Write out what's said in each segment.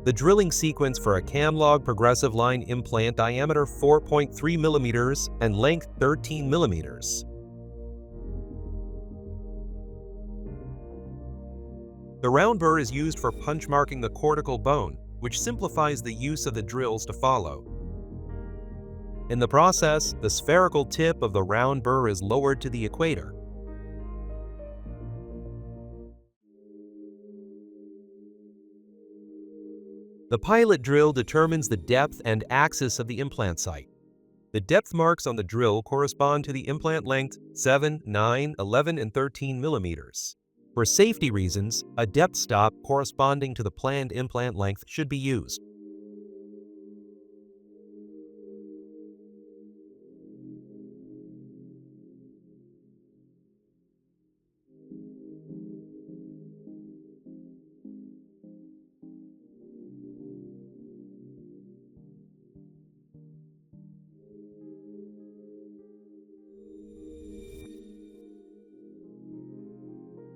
The drilling sequence for a CAMLOG progressive-line implant, diameter 4.3 mm and length 13 mm. The round burr is used for punch marking the cortical bone, which simplifies the use of the drills to follow. In the process, the spherical tip of the round burr is lowered to the equator. The pilot drill determines the depth and axis of the implant site. The depth marks on the drill correspond to the implant length 7, 9, 11, and 13 mm. For safety reasons, a depth stop corresponding to the planned implant length should be used.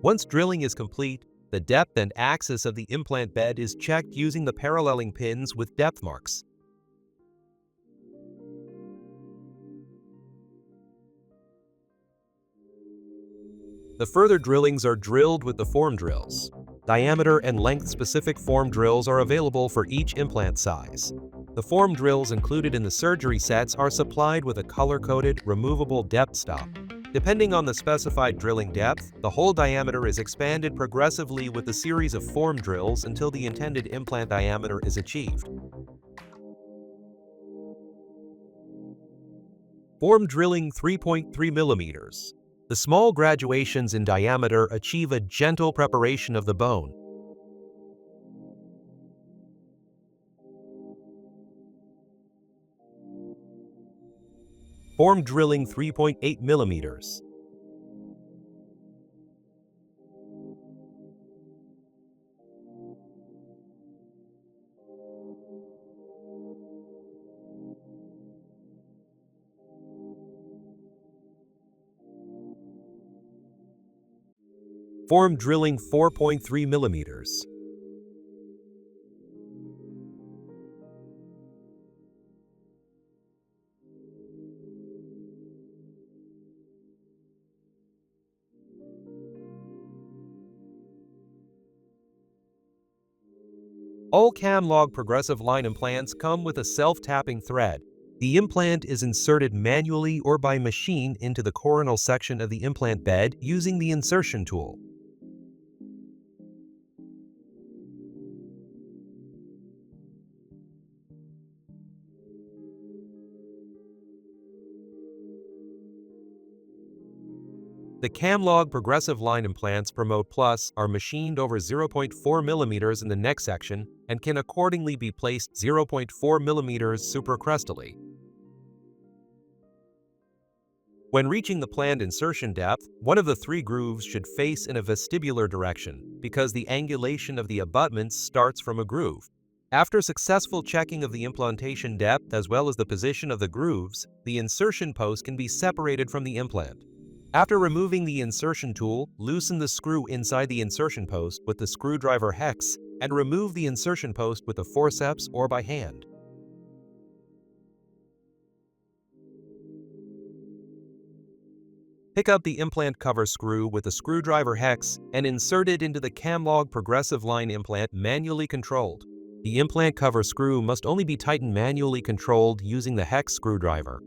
Once drilling is complete, the depth and axis of the implant bed is checked using the paralleling pins with depth marks. The further drillings are drilled with the form drills. Diameter and length-specific form drills are available for each implant size. The form drills included in the surgery sets are supplied with a color-coded, removable depth stop. Depending on the specified drilling depth, the hole diameter is expanded progressively with a series of form drills until the intended implant diameter is achieved. Form drilling 3.3 mm. The small graduations in diameter achieve a gentle preparation of the bone. Form drilling 3.8 mm. Form drilling 4.3 mm. All CAMLOG progressive-line implants come with a self-tapping thread. The implant is inserted manually or by machine into the coronal section of the implant bed using the insertion tool. The CAMLOG progressive-line implants Promote Plus are machined over 0.4 mm in the neck section and can accordingly be placed 0.4 mm supracrustally. When reaching the planned insertion depth, one of the three grooves should face in a vestibular direction because the angulation of the abutments starts from a groove. After successful checking of the implantation depth as well as the position of the grooves, the insertion post can be separated from the implant. After removing the insertion tool, loosen the screw inside the insertion post with the screwdriver hex and remove the insertion post with a forceps or by hand. Pick up the implant cover screw with the screwdriver hex and insert it into the CAMLOG progressive-line implant manually controlled. The implant cover screw must only be tightened manually controlled using the hex screwdriver.